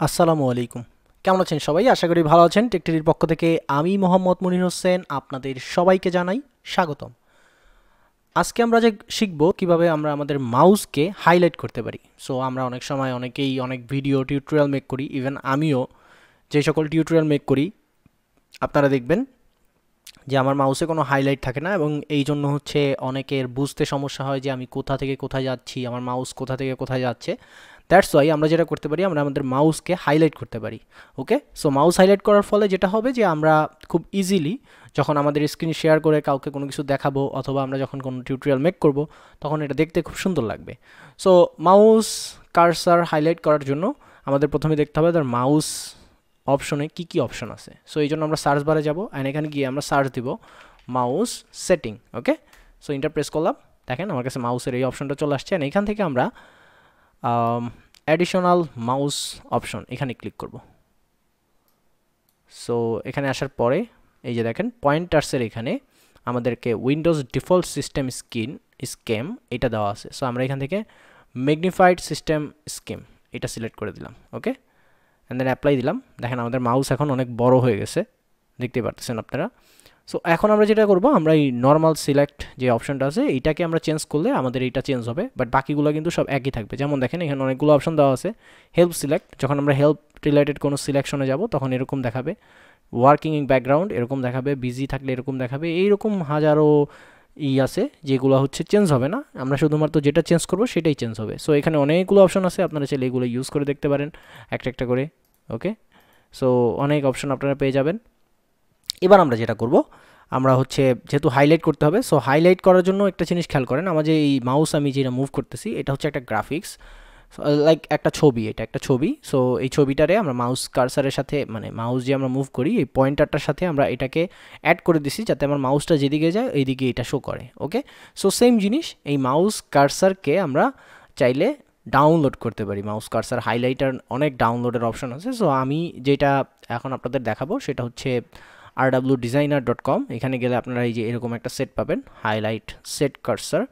আসসালামু আলাইকুম। কেমন আছেন সবাই? আশা করি ভালো আছেন। টেকটিভির পক্ষ থেকে আমি মোহাম্মদ মনির হোসেন আপনাদের সবাইকে জানাই স্বাগতম। আজকে আমরা যে শিখব কিভাবে আমরা আমাদের মাউসকে হাইলাইট করতে পারি। সো আমরা অনেক সময় অনেকেই অনেক ভিডিও টিউটোরিয়াল মেক করি, ইভেন আমিও যে সকল টিউটোরিয়াল মেক করি আপনারা দেখবেন যে আমার মাউসে কোনো হাইলাইট থাকে না, এবং এই জন্য হচ্ছে অনেকের বুঝতে সমস্যা হয় যে আমি কোথা থেকে কোথায় যাচ্ছি, আমার মাউস কোথা থেকে কোথায় যাচ্ছে। দ্যাটস ওয়াই আমরা যেটা করতে পারি, আমরা আমাদের মাউসকে হাইলাইট করতে পারি। ওকে, সো মাউস হাইলাইট করার ফলে যেটা হবে যে আমরা খুব ইজিলি যখন আমাদের স্ক্রিন শেয়ার করে কাউকে কোনো কিছু দেখাবো, অথবা আমরা যখন কোনো টিউটোরিয়াল মেক করব, তখন এটা দেখতে খুব সুন্দর লাগবে। সো মাউস কার্সার হাইলাইট করার জন্য আমাদের প্রথমে দেখতে হবে তার মাউস অপশনে কি কি অপশন আছে। সো এই জন্য আমরা সার্চ বারে যাব, অ্যান্ড এখানে গিয়ে আমরা সার্চ দিব মাউস সেটিং। ওকে, সো ইন্টার প্রেস করলাম, দেখেন আমার কাছে মাউসের এই অপশনটা চলে আসছে, অ্যান্ড এখান থেকে আমরা অ্যাডিশনাল মাউস অপশন এখানে ক্লিক করব। সো এখানে আসার পরে এই যে দেখেন পয়েন্টার্সের এখানে আমাদেরকে উইন্ডোজ ডিফল্ট সিস্টেম স্কেম এটা দেওয়া আছে। সো আমরা এখান থেকে ম্যাগনিফাইড সিস্টেম স্কিম এটা সিলেক্ট করে দিলাম। ওকে, অ্যান্ড দেন অ্যাপ্লাই দিলাম। দেখেন আমাদের মাউস এখন অনেক বড় হয়ে গেছে, দেখতে পারতেছেন আপনারা। সো এখন আমরা যেটা করব, আমরা এই নর্মাল সিলেক্ট যে অপশনটা আছে এইটাকে আমরা চেঞ্জ করলে আমাদের এইটা চেঞ্জ হবে, বাট বাকিগুলো কিন্তু সব একই থাকবে। যেমন দেখেন এখানে অনেকগুলো অপশন দেওয়া আছে। হেল্প সিলেক্ট, যখন আমরা হেল্প রিলেটেড কোনো সিলেকশনে যাব তখন এরকম দেখাবে। ওয়ার্কিং ইন ব্যাকগ্রাউন্ড এরকম দেখাবে, বিজি থাকলে এরকম দেখাবে। এইরকম হাজারো আছে যেগুলো হচ্ছে চেঞ্জ হবে না, আমরা শুধুমাত্র যেটা চেঞ্জ করব সেটাই চেঞ্জ হবে। সো এখানে অনেকগুলো অপশন আছে, আপনারা চাইলে এগুলো ইউজ করে দেখতে পারেন একটা একটা করে। ওকে, সো অনেক অপশন আপনারা পেয়ে যাবেন। এবার আমরা যেটা করব, আমরা হচ্ছে যেহেতু হাইলাইট করতে হবে, সো হাইলাইট করার জন্য একটা জিনিস খেয়াল করেন, আমার যে এই মাউস আমি যেটা মুভ করতেছি এটা হচ্ছে একটা গ্রাফিক্স, লাইক একটা ছবি, এটা একটা ছবি। সো এই ছবিটারে আমরা মাউস কার্সারের সাথে, মানে মাউস যে আমরা মুভ করি এই পয়েন্টারটার সাথে আমরা এটাকে অ্যাড করে দিছি, যাতে আমার মাউসটা যেদিকে যায় এইদিকে এটা শো করে। ওকে, সো সেম জিনিস এই মাউস কার্সারকে আমরা চাইলে ডাউনলোড করতে পারি। মাউস কার্সার হাইলাইটার অনেক ডাউনলোডের অপশন আছে। সো আমি যেটা এখন আপনাদের দেখাবো সেটা হচ্ছে rwdesigner.com। এখানে গেলে আপনারা এই যে এরকম একটা সেট পাবেন, হাইলাইট সেট কার্সার।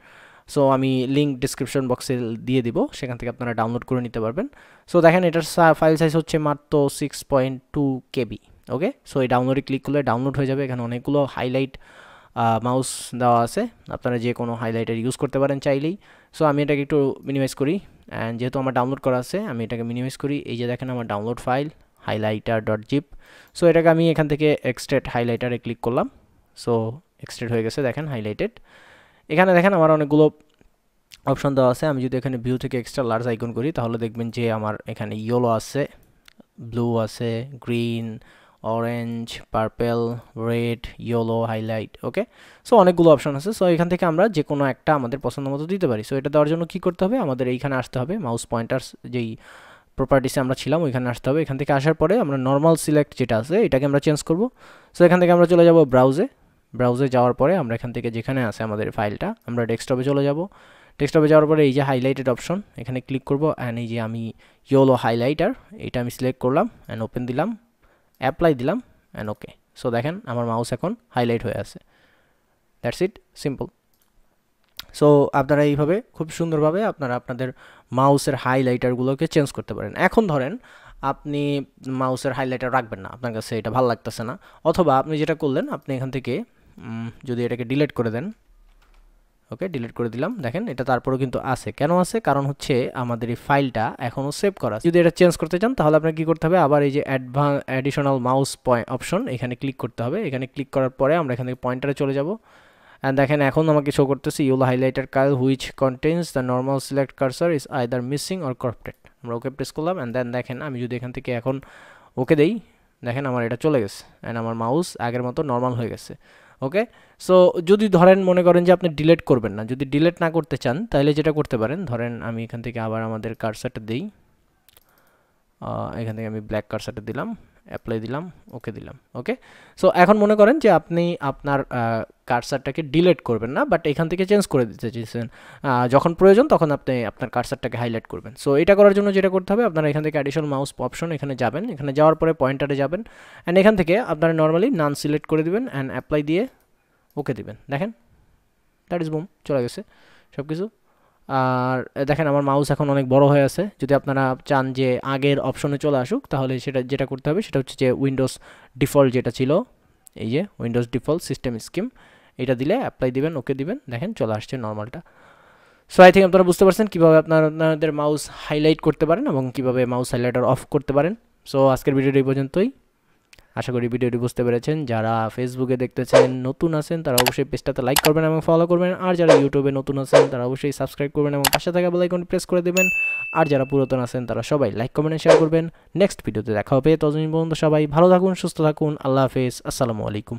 সো আমি লিঙ্ক ডিসক্রিপশন বক্সে দিয়ে দিব, সেখান থেকে আপনারা ডাউনলোড করে নিতে পারবেন। সো দেখেন এটার ফাইল সাইজ হচ্ছে মাত্র 6.2 KB। ওকে, সো এই ডাউনলোডে ক্লিক করলে ডাউনলোড হয়ে যাবে। এখানে অনেকগুলো হাইলাইট মাউস দেওয়া আছে, আপনারা যে কোনো হাইলাইটার ইউজ করতে পারেন চাইলেই। সো আমি এটাকে একটু মিনিমাইজ করি, অ্যান্ড যেহেতু আমার ডাউনলোড করা আছে আমি এটাকে মিনিমাইজ করি। এই যে দেখেন আমার ডাউনলোড ফাইল highlighter.zip। সো এটাকে আমি এখান থেকে এক্সট্রেট হাইলাইটারে ক্লিক করলাম। সো এক্সট্রেট হয়ে গেছে, দেখেন হাইলাইটেড। এখানে দেখেন আমার অনেকগুলো অপশন দেওয়া আছে। আমি যদি এখানে ভিউ থেকে এক্সট্রা লার্জ আইকন করি তাহলে দেখবেন যে আমার এখানে ইয়েলো আছে, ব্লু আছে, green, orange, purple, red, yellow, highlight. Okay, so অনেকগুলো অপশন আছে। সো এখান থেকে আমরা যে কোনো একটা আমাদের পছন্দ মতো দিতে পারি। সো এটা দেওয়ার জন্য কী করতে হবে, আমাদের এইখানে আসতে হবে, মাউস পয়েন্টার্স যেই প্রপার্টিসে আমরা ছিলাম ওইখানে আসতে হবে। এখান থেকে আসার পরে আমরা নর্মাল সিলেক্ট যেটা আছে এটাকে আমরা চেঞ্জ করব। সো এখান থেকে আমরা চলে যাব ব্রাউজে যাওয়ার পরে আমরা এখান থেকে যেখানে আছে আমাদের ফাইলটা, আমরা ডেস্কটপে চলে যাব। ডেস্কটপে যাওয়ার পরে এই যে হাইলাইটেড অপশন এখানে ক্লিক করব, অ্যান্ড এই যে আমি ইয়েলো হাইলাইটার এটা আমি সিলেক্ট করলাম, অ্যান্ড ওপেন দিলাম, অ্যাপ্লাই দিলাম, অ্যান্ড ওকে। সো দেখেন আমার মাউস এখন হাইলাইট হয়ে আছে। That's it, simple. সো আপনারা এইভাবে খুব সুন্দরভাবে আপনারা আপনাদের মাউসের হাইলাইটারগুলোকে চেঞ্জ করতে পারেন। এখন ধরেন আপনি মাউসের হাইলাইটার রাখবেন না, আপনার কাছে এটা ভালো লাগতেছে না, অথবা আপনি যেটা করলেন আপনি এখান থেকে যদি এটাকে ডিলিট করে দেন। ওকে, ডিলিট করে দিলাম। দেখেন এটা তারপরেও কিন্তু আছে, কেন আছে, কারণ হচ্ছে আমাদের এই ফাইলটা এখনও সেভ করা আছে। যদি এটা চেঞ্জ করতে চান তাহলে আপনাকে কী করতে হবে, আবার এই যে অ্যাডিশনাল মাউস অপশন এখানে ক্লিক করতে হবে। এখানে ক্লিক করার পরে আমরা এখান থেকে পয়েন্টারে চলে যাব, অ্যান্ড দেখেন এখন আমাকে শো করতেছে yellow highlighter file which contains the normal select cursor is either missing or corrupted. আমরা ওকে প্রেস করলাম, অ্যান্ড দেন দেখেন আমি যদি এখান থেকে এখন ওকে দেই, দেখেন আমার এটা চলে গেছে, অ্যান্ড আমার মাউস আগের মতো নর্মাল হয়ে গেছে। ওকে, সো যদি ধরেন মনে করেন যে আপনি ডিলিট করবেন না, যদি ডিলিট না করতে চান তাহলে যেটা করতে পারেন, ধরেন আমি এখান থেকে আবার আমাদের কার্সারটা দিই, এখান থেকে আমি ব্ল্যাক কার্সারটা দিলাম, অ্যাপ্লাই দিলাম, ওকে দিলাম। ওকে, সো এখন মনে করেন যে আপনি আপনার কার্সারটাকে ডিলিট করবেন না, বাট এখান থেকে চেঞ্জ করে দিতে চাইছেন, যখন প্রয়োজন তখন আপনি আপনার কার্সারটাকে হাইলাইট করবেন। সো এটা করার জন্য যেটা করতে হবে, আপনারা এখান থেকে অ্যাডিশনাল মাউস অপশন এখানে যাবেন, এখানে যাওয়ার পরে পয়েন্টারে যাবেন, অ্যান্ড এখান থেকে আপনারা নর্মালি নান সিলেক্ট করে দিবেন, অ্যান্ড অ্যাপ্লাই দিয়ে ওকে দিবেন। দেখেন দ্যাট ইজ বুম, চলে গেছে সব কিছু। আর দেখেন আমার মাউস এখন অনেক বড় হয়ে আছে। যদি আপনারা চান যে আগের অপশনে চলে আসুক, তাহলে সেটা যেটা করতে হবে সেটা হচ্ছে যে উইন্ডোজ ডিফল্ট যেটা ছিল, এই যে উইন্ডোজ ডিফল্ট সিস্টেম স্কিম, এটা দিলে অ্যাপ্লাই দিবেন, ওকে দিবেন, দেখেন চলে আসছে নর্মালটা। সো আই থিঙ্ক আপনারা বুঝতে পারছেন কীভাবে আপনাদের মাউস হাইলাইট করতে পারেন এবং কীভাবে মাউস হাইলাইটার অফ করতে পারেন। সো আজকের ভিডিওটি এই পর্যন্তই। আশা করি ভিডিওটি বুঝতে পেরেছেন। যারা ফেসবুকে দেখতেছেন নতুন আছেন তারা অবশ্যই পেজটাতে লাইক করবেন এবং ফলো করবেন, আর যারা ইউটিউবে নতুন আছেন তারা অবশ্যই সাবস্ক্রাইব করবেন এবং পাশে থাকা বেল আইকন প্রেস করে দেবেন। আর যারা পুরাতন আছেন তারা সবাই লাইক কমেন্ট শেয়ার করবেন। নেক্সট ভিডিওতে দেখা হবে, ততদিন পর্যন্ত সবাই ভালো থাকুন, সুস্থ থাকুন, আল্লাহ হাফেজ, আসসালামু আলাইকুম।